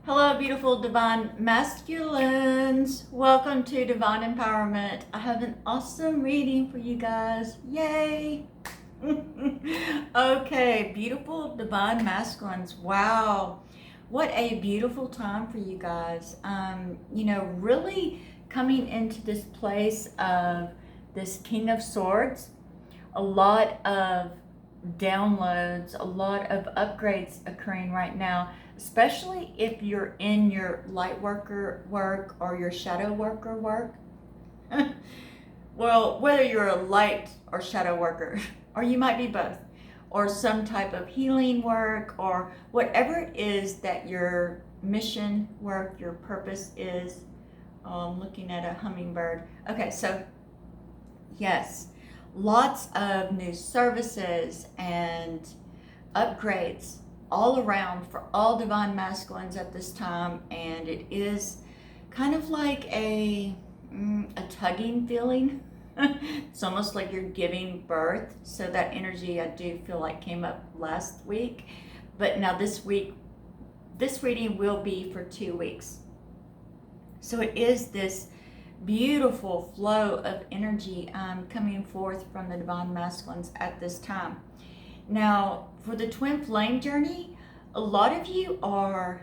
Hello, beautiful divine masculines. Welcome to Divine Empowerment. I have an awesome reading for you guys. Yay! Okay, beautiful divine masculines. Wow, what a beautiful time for you guys. Really coming into this place of this King of Swords, a lot of downloads, a lot of upgrades occurring right now, especially if you're in your light worker work or your shadow worker work. Well, whether you're a light or shadow worker, or you might be both, or some type of healing work, or whatever it is that your mission work, your purpose is. Oh, I'm looking at a hummingbird. Okay, so yes, lots of new services and upgrades all around for all divine masculines at this time, and it is kind of like a tugging feeling. It's almost like you're giving birth. So that energy, I do feel like, came up last week, but now this week, this reading will be for 2 weeks. So it is this beautiful flow of energy coming forth from the divine masculines at this time. Now, for the twin flame journey, a lot of you are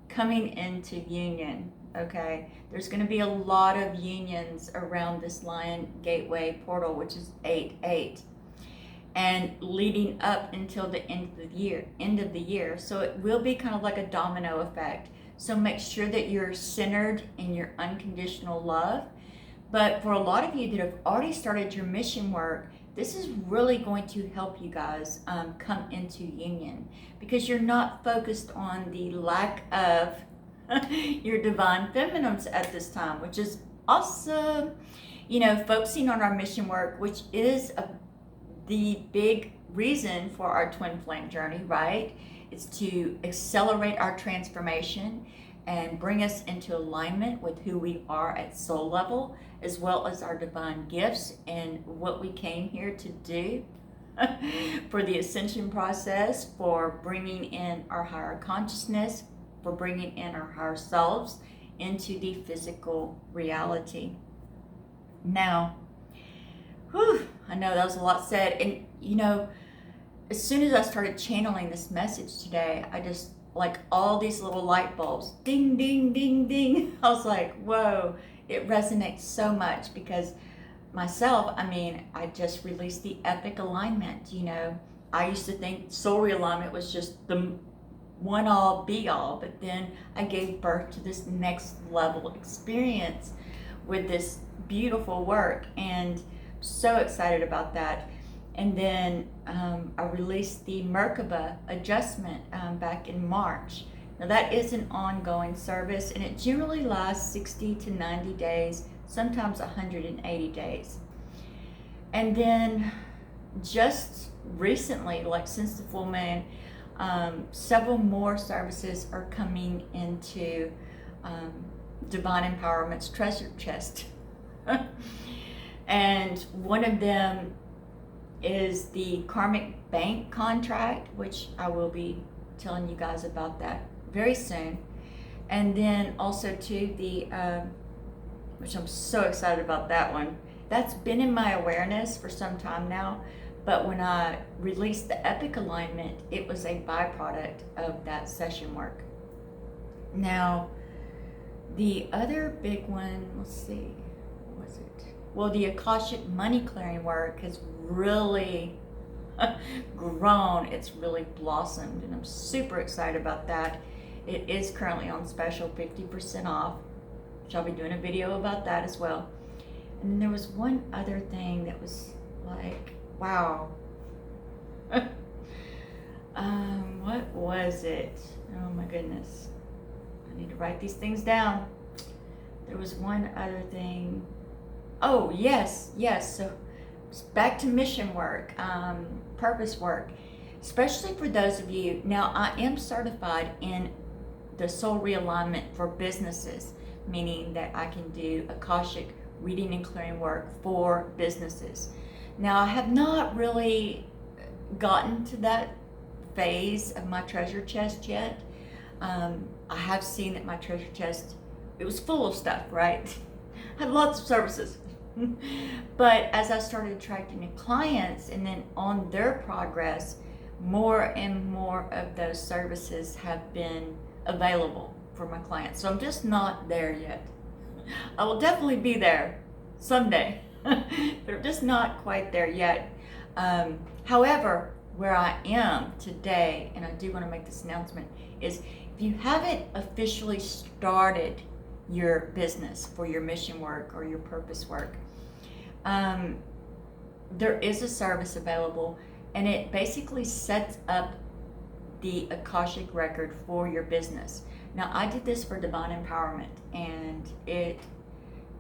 coming into union, okay? There's going to be a lot of unions around this Lion Gateway portal, which is 8-8, and leading up until the end of the year. So it will be kind of like a domino effect. So make sure that you're centered in your unconditional love. But for a lot of you that have already started your mission work, this is really going to help you guys come into union, because you're not focused on the lack of your divine feminines at this time, which is awesome. Focusing on our mission work, which is the big reason for our twin flame journey, right? It's to accelerate our transformation and bring us into alignment with who we are at soul level, as well as our divine gifts and what we came here to do for the ascension process, for bringing in our higher consciousness, for bringing in our higher selves into the physical reality. Now, I know that was a lot said, and as soon as I started channeling this message today, I just, like, all these little light bulbs, ding, ding, ding, ding. I was like, whoa, it resonates so much, because myself, I just released the epic alignment. I used to think soul realignment was just the one all be all, but then I gave birth to this next level experience with this beautiful work, and so excited about that. And then I released the merkabah adjustment back in March. Now that is an ongoing service, and it generally lasts 60 to 90 days, sometimes 180 days. And then just recently, like since the full moon, several more services are coming into Divine Empowerment's treasure chest. And one of them is the karmic bank contract, which I will be telling you guys about that very soon. And then also to the which I'm so excited about that one. That's been in my awareness for some time now, but when I released the epic alignment, it was a byproduct of that session work. Now, the other big one, let's see, what was it? Well, the Akashic money clearing work has really grown. It's really blossomed, and I'm super excited about that. It is currently on special, 50% off, which I'll be doing a video about that as well. And then there was one other thing that was like, wow. What was it? Oh my goodness. I need to write these things down. There was one other thing. Oh, yes. So back to mission work, purpose work, especially for those of you. Now, I am certified in the soul realignment for businesses, meaning that I can do Akashic reading and clearing work for businesses. Now, I have not really gotten to that phase of my treasure chest yet. I have seen that my treasure chest, it was full of stuff, right? I had lots of services. But as I started attracting new clients and then on their progress, more and more of those services have been available for my clients. So I'm just not there yet. I will definitely be there someday, but I'm just not quite there yet. However, where I am today, and I do want to make this announcement, is if you haven't officially started your business for your mission work or your purpose work, there is a service available, and it basically sets up the Akashic record for your business. Now, I did this for divine empowerment, and it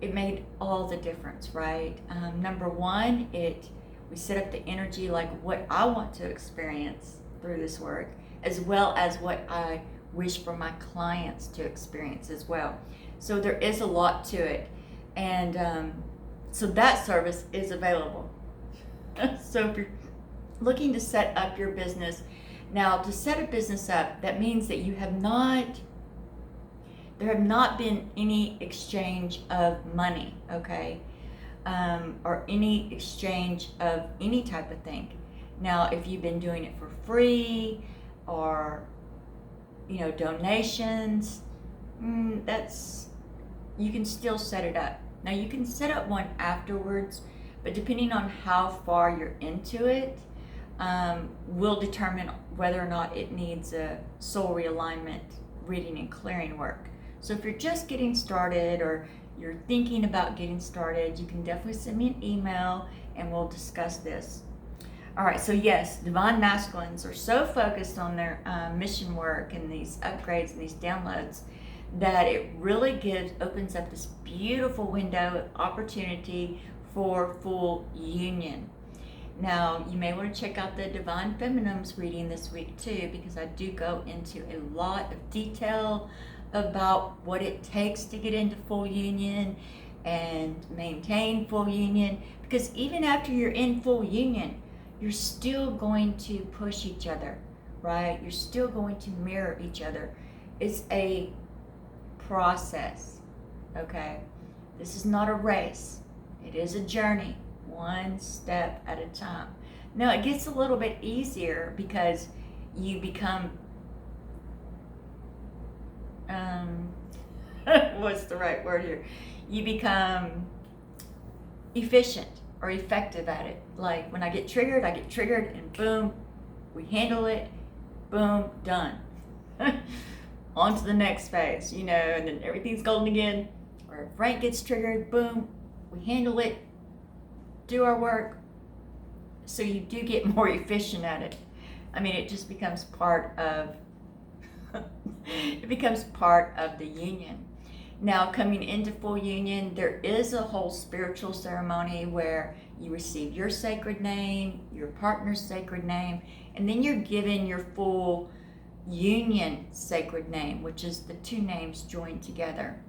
made all the difference, right? Number one, we set up the energy, like what I want to experience through this work, as well as what I wish for my clients to experience as well. So there is a lot to it, and so that service is available. So if you're looking to set up your business, now to set a business up, that means that there have not been any exchange of money, okay? Or any exchange of any type of thing. Now, if you've been doing it for free or, donations, you can still set it up. Now, you can set up one afterwards, but depending on how far you're into it, will determine whether or not it needs a soul realignment reading and clearing work. So if you're just getting started or you're thinking about getting started, you can definitely send me an email and we'll discuss this. All right, so yes, divine masculines are so focused on their mission work and these upgrades and these downloads that it really opens up this beautiful window of opportunity for full union. Now, you may want to check out the Divine Feminines reading this week too, because I do go into a lot of detail about what it takes to get into full union and maintain full union. Because even after you're in full union, you're still going to push each other, right? You're still going to mirror each other. It's a process, okay? This is not a race. It is a journey, one step at a time. Now, it gets a little bit easier because you become what's the right word here? You become efficient or effective at it. Like when I get triggered, and boom, we handle it, boom, done. On to the next phase, and then everything's golden again. Or if Frank gets triggered, boom, we handle it, do our work. So you do get more efficient at it. I mean, it just becomes part of the union. Now, coming into full union, there is a whole spiritual ceremony where you receive your sacred name, your partner's sacred name, and then you're given your full union sacred name, which is the two names joined together.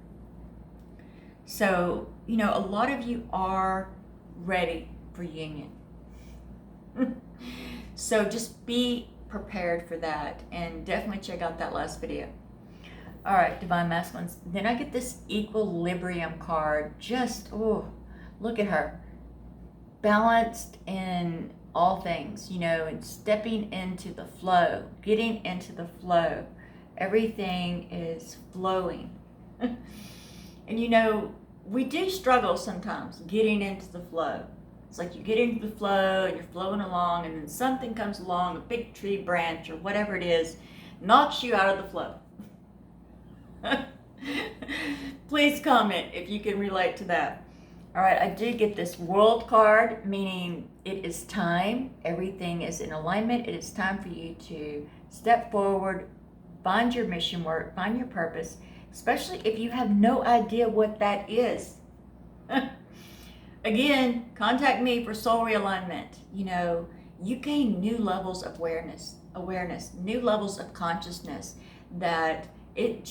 So, a lot of you are ready for union. So just be prepared for that, and definitely check out that last video. All right, Divine Masculines. Then I get this Equilibrium card. Just, look at her. Balanced in all things, and stepping into the flow, getting into the flow. Everything is flowing. And we do struggle sometimes getting into the flow. It's like you get into the flow and you're flowing along, and then something comes along, a big tree branch or whatever it is, knocks you out of the flow. Please comment if you can relate to that. All right, I did get this World card, meaning it is time. Everything is in alignment. It is time for you to step forward, find your mission work, find your purpose, especially if you have no idea what that is. Again, contact me for soul realignment. You gain new levels of awareness, new levels of consciousness that it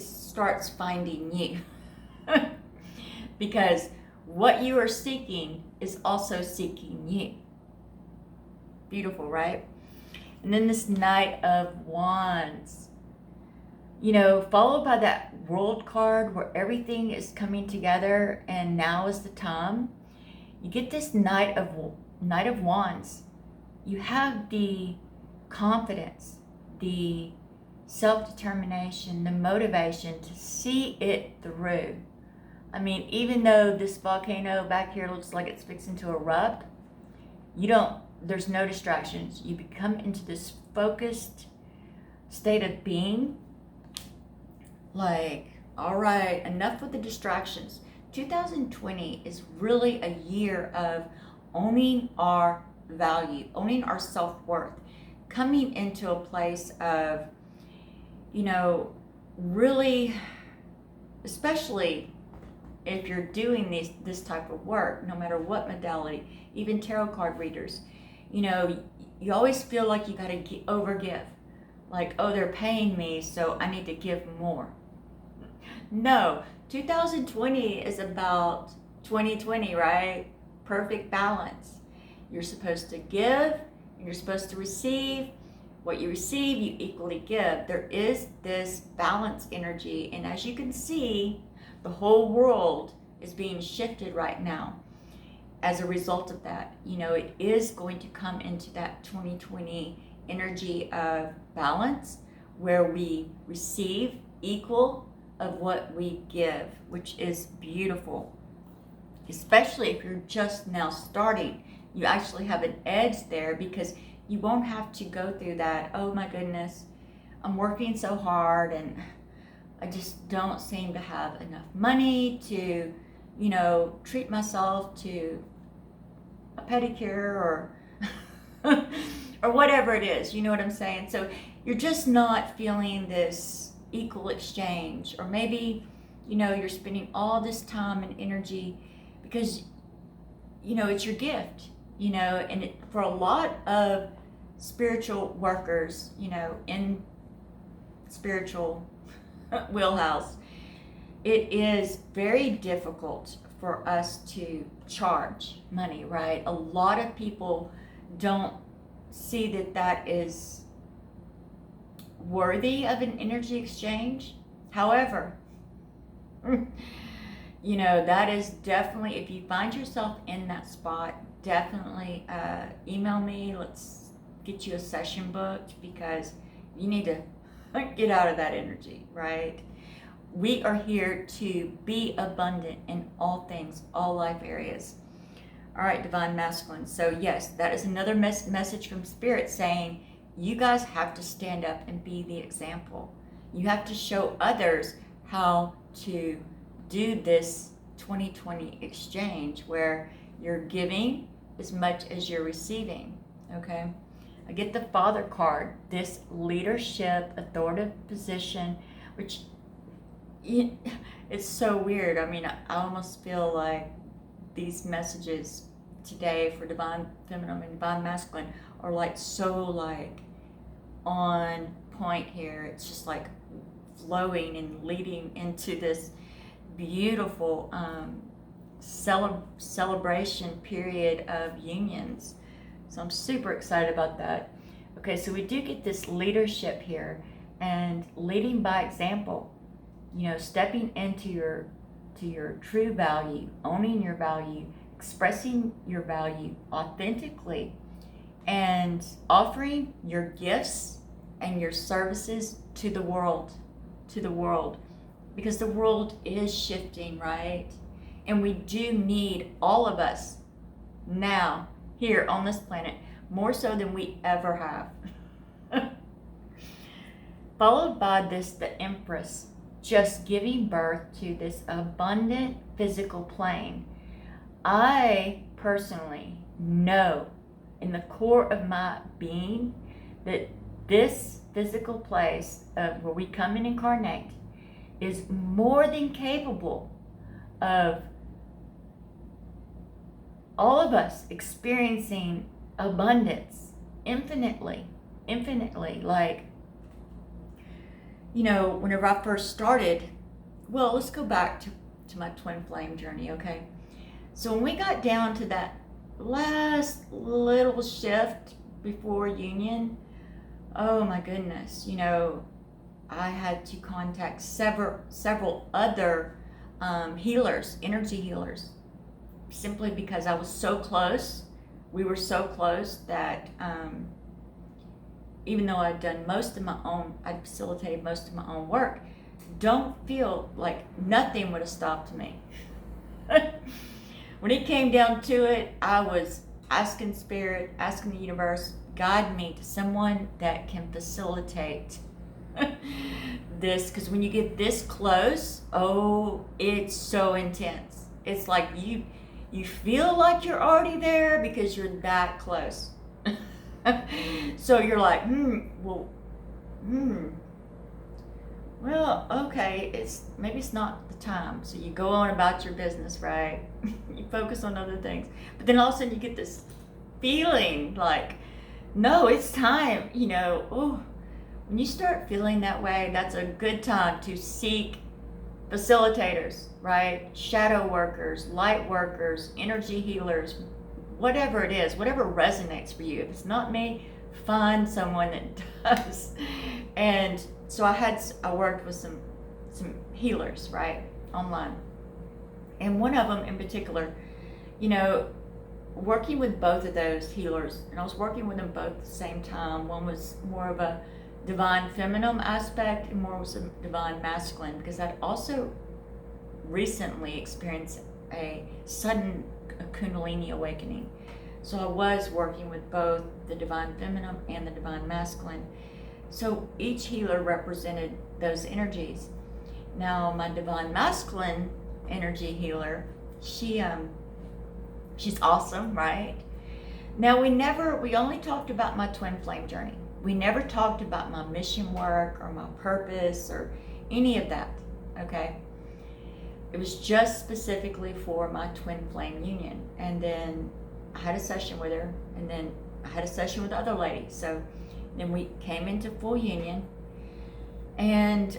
starts finding you. Because what you are seeking is also seeking you. Beautiful, right? And then this Knight of Wands. followed by that world card where everything is coming together and now is the time. You get this Knight of Wands. You have the confidence, the self-determination, the motivation to see it through. I mean, even though this volcano back here looks like it's fixing to erupt, there's no distractions. You become into this focused state of being. Like, all right, enough with the distractions. 2020 is really a year of owning our value, owning our self-worth, coming into a place of, really, especially if you're doing this type of work, no matter what modality, even tarot card readers, you always feel like you got to overgive. Like, oh, they're paying me, so I need to give more. No, 2020 is about 2020, right? Perfect balance. You're supposed to give, and you're supposed to receive. What you receive, you equally give. There is this balance energy, and as you can see, the whole world is being shifted right now. As a result of that, it is going to come into that 2020 energy of balance where we receive equal of what we give, which is beautiful. Especially if you're just now starting, you actually have an edge there because you won't have to go through that, oh my goodness, I'm working so hard and I just don't seem to have enough money to, treat myself to a pedicure or or whatever it is, you know what I'm saying? So you're just not feeling this equal exchange, or maybe, you're spending all this time and energy because, it's your gift, and for a lot of spiritual workers, in spiritual wheelhouse, it is very difficult for us to charge money, right? A lot of people don't see that is worthy of an energy exchange. However, that is definitely, if you find yourself in that spot, definitely email me. Let's get you a session booked because you need to get out of that energy, right? We are here to be abundant in all things, all life areas. All right, Divine Masculine. So yes, that is another message from Spirit saying you guys have to stand up and be the example. You have to show others how to do this 2020 exchange where you're giving as much as you're receiving, okay? I get the Father card, this leadership, authoritative position, which it's so weird. I mean, I almost feel like these messages today for Divine Feminine and Divine Masculine are like so like on point here. It's just like flowing and leading into this beautiful celebration period of unions. So I'm super excited about that. Okay, so we do get this leadership here and leading by example. Stepping into your true value, owning your value, expressing your value authentically, and offering your gifts and your services to the world, because the world is shifting, right? And we do need all of us now here on this planet, more so than we ever have. Followed by the Empress, just giving birth to this abundant physical plane. I personally know in the core of my being that this physical place of where we come and incarnate is more than capable of all of us experiencing abundance infinitely. Like, whenever I first started, well, let's go back to my twin flame journey, okay? So when we got down to that last little shift before union, oh my goodness, I had to contact several other healers, energy healers, simply because I was so close. We were so close that even though I'd done most of my own, I'd facilitated most of my own work, don't feel like nothing would have stopped me. When it came down to it, I was asking Spirit, asking the universe, guide me to someone that can facilitate this, because when you get this close, oh, it's so intense. It's like you feel like you're already there because you're that close. So you're like, well, okay, maybe it's not the time. So you go on about your business, right? You focus on other things. But then all of a sudden you get this feeling like, no, it's time, oh, when you start feeling that way, that's a good time to seek facilitators, right? Shadow workers, light workers, energy healers, whatever it is, whatever resonates for you. If it's not me, find someone that does. And so I worked with some healers, right, online. And one of them in particular, working with both of those healers, and I was working with them both at the same time. One was more of a divine feminine aspect, and more was a divine masculine, because I'd also recently experienced a sudden Kundalini awakening. So I was working with both the divine feminine and the divine masculine. So each healer represented those energies. Now my divine masculine energy healer, she's awesome, right? Now we only talked about my twin flame journey. We never talked about my mission work or my purpose or any of that, okay? It was just specifically for my twin flame union. And then I had a session with her, and then I had a session with the other lady. So then we came into full union. And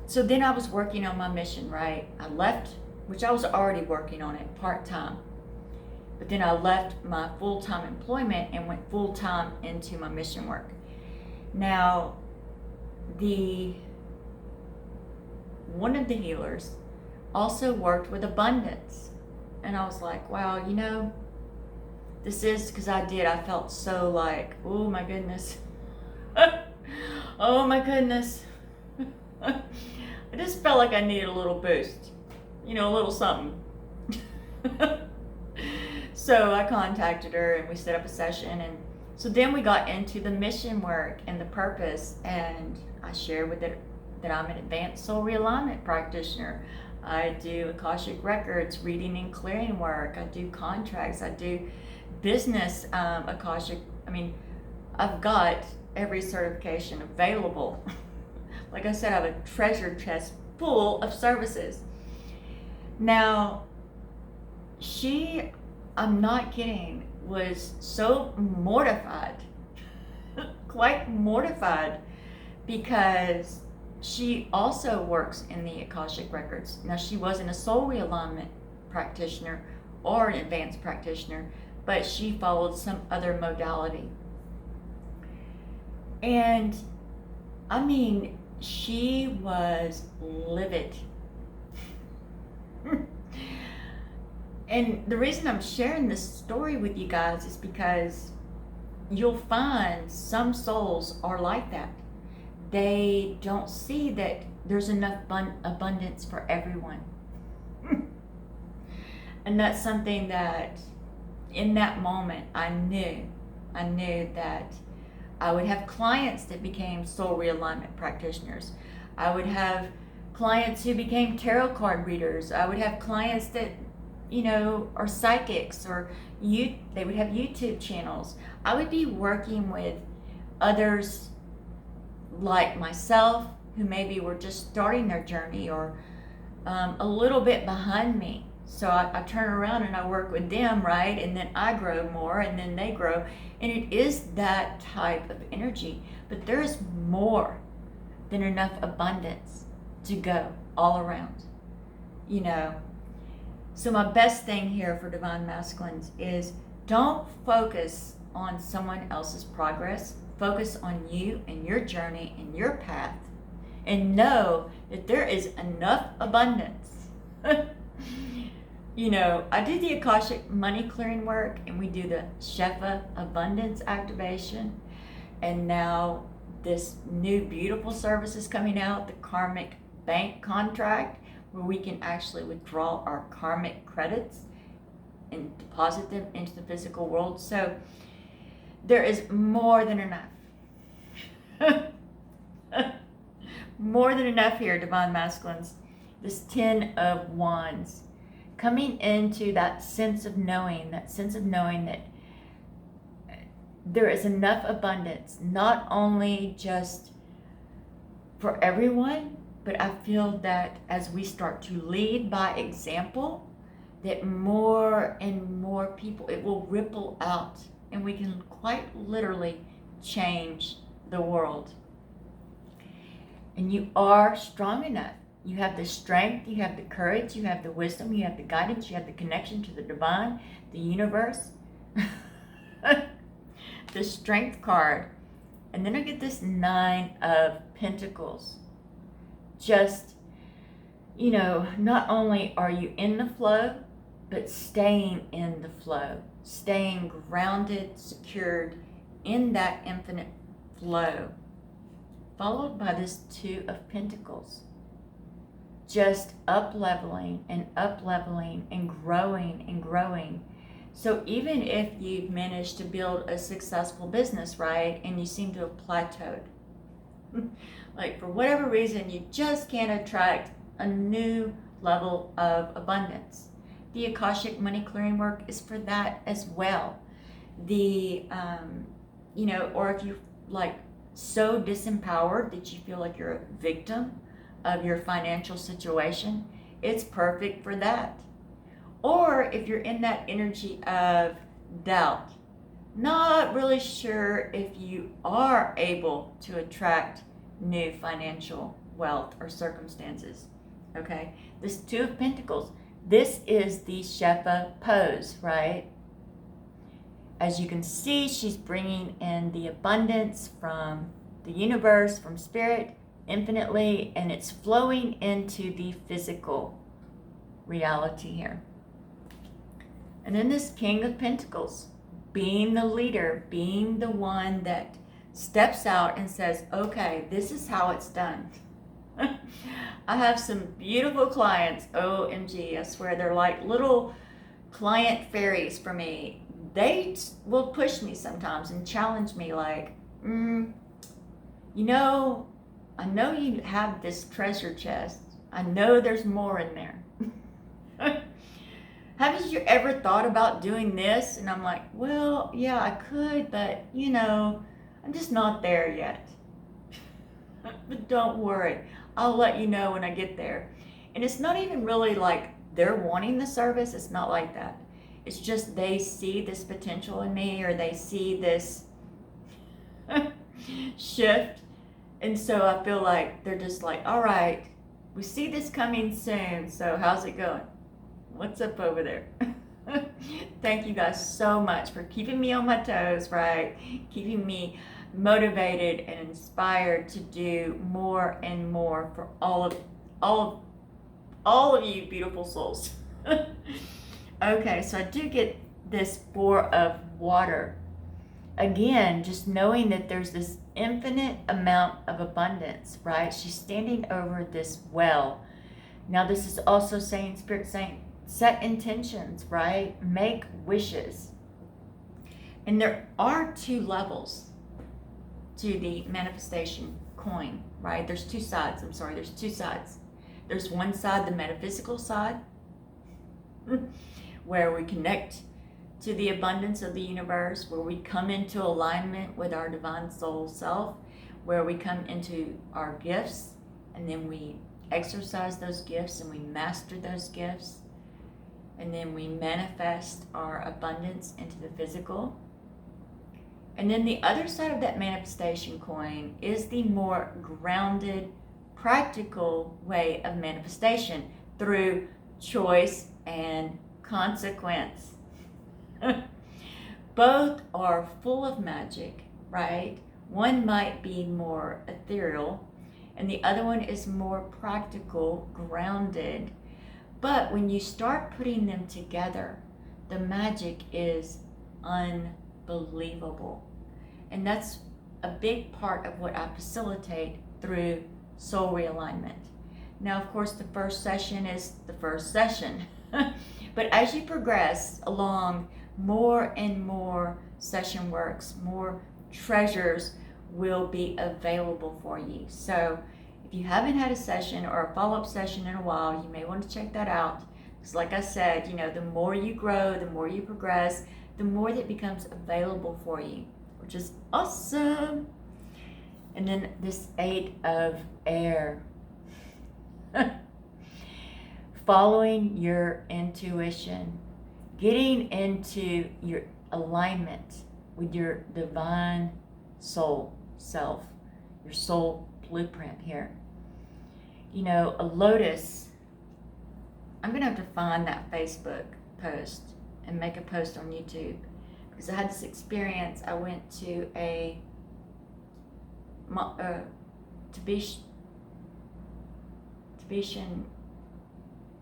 so then I was working on my mission, right? I left, which I was already working on it part-time. But then I left my full-time employment and went full-time into my mission work. Now, one of the healers also worked with abundance. And I was like, wow, this is because I felt so like, oh my goodness. Oh my goodness. I just felt like I needed a little boost, a little something. So I contacted her and we set up a session, and so then we got into the mission work and the purpose, and I shared with it that I'm an advanced soul realignment practitioner. I do Akashic records, reading and clearing work. I do contracts. I do business Akashic. I've got every certification available. Like I said, I have a treasure chest full of services. Now, I'm not kidding, was so mortified, quite mortified, because she also works in the Akashic records. Now, she wasn't a soul realignment practitioner or an advanced practitioner, but she followed some other modality. And she was livid. And the reason I'm sharing this story with you guys is because you'll find some souls are like that. They don't see that there's enough abundance for everyone. And that's something that in that moment I knew that I would have clients that became soul realignment practitioners. I would have clients who became tarot card readers. I would have clients that are psychics, or they would have YouTube channels. I would be working with others like myself who maybe were just starting their journey, or a little bit behind me. So I turn around and I work with them, right? And then I grow more, and then they grow. And it is that type of energy. But there's more than enough abundance to go all around, So my best thing here for Divine Masculines is don't focus on someone else's progress. focus on you and your journey and your path, and know that there is enough abundance. You know, I do the Akashic money clearing work, and we do the Shefa abundance activation, and now this new beautiful service is coming out, the karmic bank contract, where we can actually withdraw our karmic credits and deposit them into the physical world. So there is more than enough. More than enough here, Divine Masculines. This 10 of Wands. Coming into that sense of knowing that there is enough abundance, not only just for everyone, but I feel that as we start to lead by example, that more and more people, it will ripple out, and we can quite literally change the world. And you are strong enough. You have the strength, you have the courage, you have the wisdom, you have the guidance, you have the connection to the divine, the universe. The strength card. And then I get this 9 of Pentacles. Just, you know, not only are you in the flow, but staying in the flow. Staying grounded, secured in that infinite flow. Followed by this 2 of Pentacles. Just up-leveling and up-leveling and growing and growing. So even if you've managed to build a successful business, right, and you seem to have plateaued, like for whatever reason, you just can't attract a new level of abundance. The Akashic money clearing work is for that as well. The, you know, or if you like so disempowered that you feel like you're a victim of your financial situation, it's perfect for that. Or if you're in that energy of doubt, not really sure if you are able to attract new financial wealth or circumstances, okay? This 2 of Pentacles, this is the Shefa pose, right? As you can see, she's bringing in the abundance from the universe, from spirit, infinitely, and it's flowing into the physical reality here. And then this King of Pentacles, being the leader, being the one that steps out and says, okay, this is how it's done. I have some beautiful clients, OMG, I swear they're like little client fairies for me. They will push me sometimes and challenge me like, you know, I know you have this treasure chest. I know there's more in there. Haven't you ever thought about doing this? And I'm like, well, yeah, I could, but you know, I'm just not there yet. But don't worry, I'll let you know when I get there. And it's not even really like they're wanting the service. It's not like that. It's just they see this potential in me, or they see this shift. And so I feel like they're just like, all right, we see this coming soon. So how's it going? What's up over there? Thank you guys so much for keeping me on my toes, right? Keeping me motivated and inspired to do more and more for all of you beautiful souls. Okay, so I do get this 4 of Water. Again, just knowing that there's this infinite amount of abundance, right? She's standing over this well. Now this is also saying, Spirit saying, set intentions, right? Make wishes. And there are 2 levels to the manifestation coin, right? There's 2 sides. I'm sorry, there's 2 sides. There's one side, the metaphysical side, where we connect to the abundance of the universe, where we come into alignment with our divine soul self, where we come into our gifts, and then we exercise those gifts and we master those gifts, and then we manifest our abundance into the physical. And then the other side of that manifestation coin is the more grounded, practical way of manifestation through choice and consequence. Both are full of magic, right? One might be more ethereal, and the other one is more practical, grounded. But when you start putting them together, the magic is unbelievable. And that's a big part of what I facilitate through soul realignment. Now, of course, the first session is the first session. But as you progress along, more and more session works, more treasures will be available for you. So if you haven't had a session or a follow-up session in a while, you may want to check that out. Because like I said, the more you grow, the more you progress, the more that becomes available for you, which is awesome. And then this 8 of air. Following your intuition, getting into your alignment with your divine soul self, your soul blueprint here. A lotus, I'm going to have to find that Facebook post and make a post on YouTube, because I had this experience. I went to a Tibetan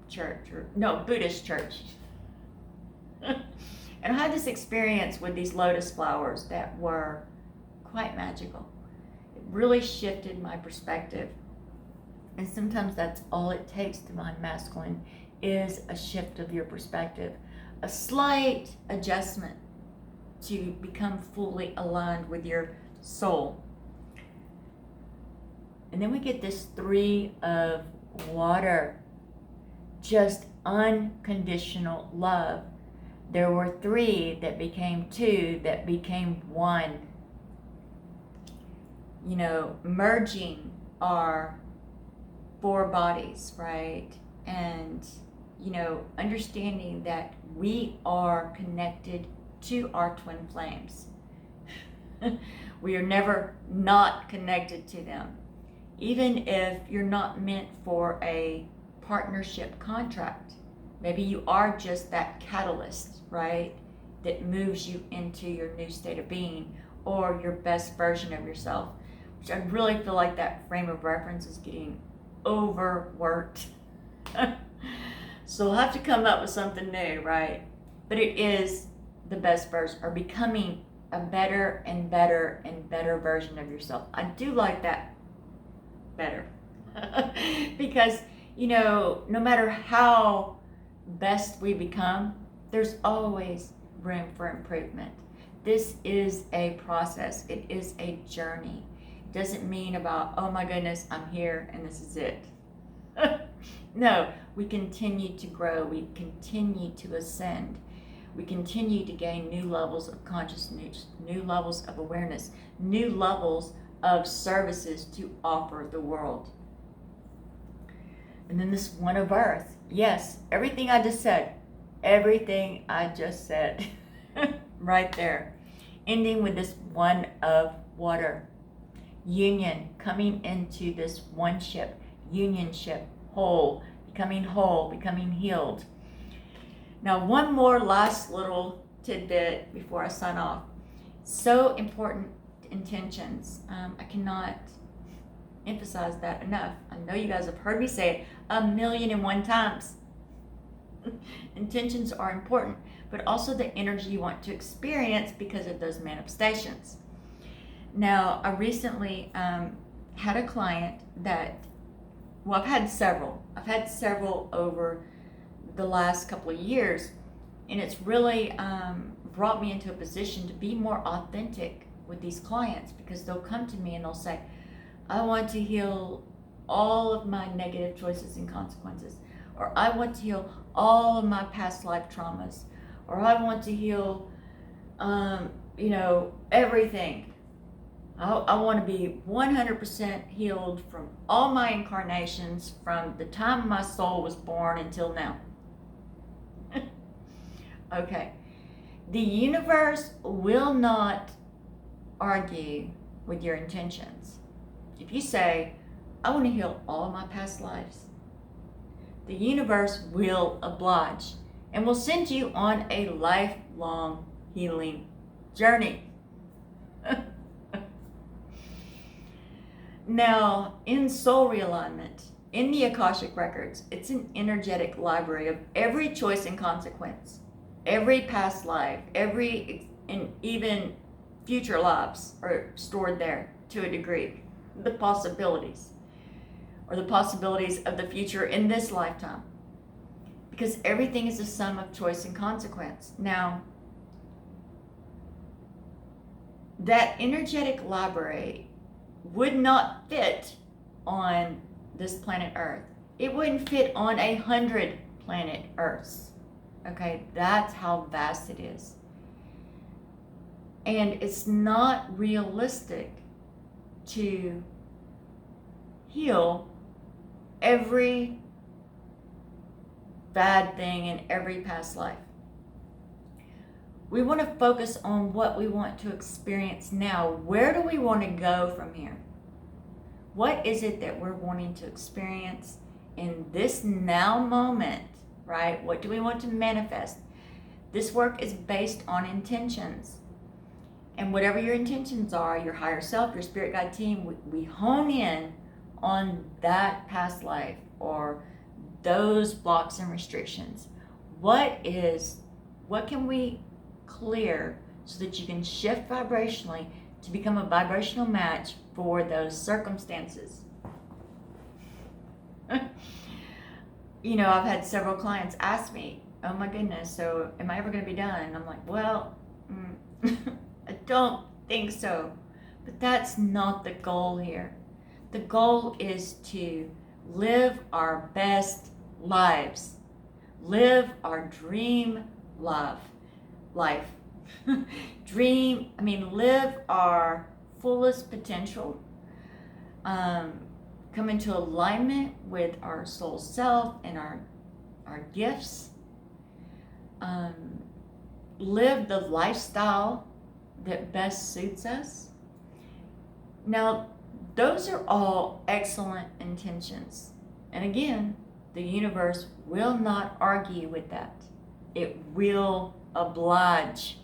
church, Buddhist church. And I had this experience with these lotus flowers that were quite magical. It really shifted my perspective. And sometimes that's all it takes to mind masculine, is a shift of your perspective, a slight adjustment to become fully aligned with your soul. And then we get this 3 of water, just unconditional love. There were 3 that became 2, that became 1. Merging our 4 bodies, right? And, understanding that we are connected to our twin flames. We are never not connected to them. Even if you're not meant for a partnership contract, maybe you are just that catalyst, right, that moves you into your new state of being, or your best version of yourself, which I really feel like that frame of reference is getting overworked. So we'll have to come up with something new, right? But it is the best version, or becoming a better and better and better version of yourself. I do like that better. Because, no matter how best we become, there's always room for improvement. This is a process. It is a journey. It doesn't mean about, oh my goodness, I'm here and this is it. No, we continue to grow. We continue to ascend. We continue to gain new levels of consciousness, new levels of awareness, new levels of services to offer the world. And then this 1 of earth. Yes, everything I just said. Right there. Ending with this 1 of water. Union, coming into this oneship, unionship, whole, becoming healed. Now, one more last little tidbit before I sign off. So important, intentions. I cannot emphasize that enough. I know you guys have heard me say it 1,000,001 times. Intentions are important, but also the energy you want to experience because of those manifestations. Now, I recently had a client that, I've had several over the last couple of years, and it's really brought me into a position to be more authentic with these clients, because they'll come to me and they'll say, I want to heal all of my negative choices and consequences, or I want to heal all of my past life traumas, or I want to heal everything. I want to be 100% healed from all my incarnations, from the time my soul was born until now. Okay. The universe will not argue with your intentions. If you say, I want to heal all of my past lives, the universe will oblige and will send you on a lifelong healing journey. Now, in soul realignment, in the Akashic records, it's an energetic library of every choice and consequence, every past life, and even future lives are stored there to a degree. The possibilities, or the possibilities of the future in this lifetime, because everything is a sum of choice and consequence. Now, that energetic library would not fit on this planet Earth. It wouldn't fit on 100 planet Earths. Okay, that's how vast it is. And it's not realistic to heal every bad thing in every past life. We want to focus on what we want to experience now. Where do we want to go from here? What is it that we're wanting to experience in this now moment, right? What do we want to manifest? This work is based on intentions. And whatever your intentions are, your higher self, your spirit guide team, we hone in on that past life or those blocks and restrictions. What can we clear so that you can shift vibrationally to become a vibrational match for those circumstances? You know, I've had several clients ask me, oh my goodness, so am I ever going to be done? And I'm like, well, I don't think so. But that's not the goal here. The goal is to live our best lives. Live our dream life. Live our fullest potential. Come into alignment with our soul self and our gifts. Live the lifestyle that best suits us. Now, those are all excellent intentions. And again, the universe will not argue with that. It will oblige.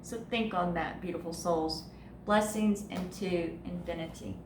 So think on that, beautiful souls. Blessings into infinity.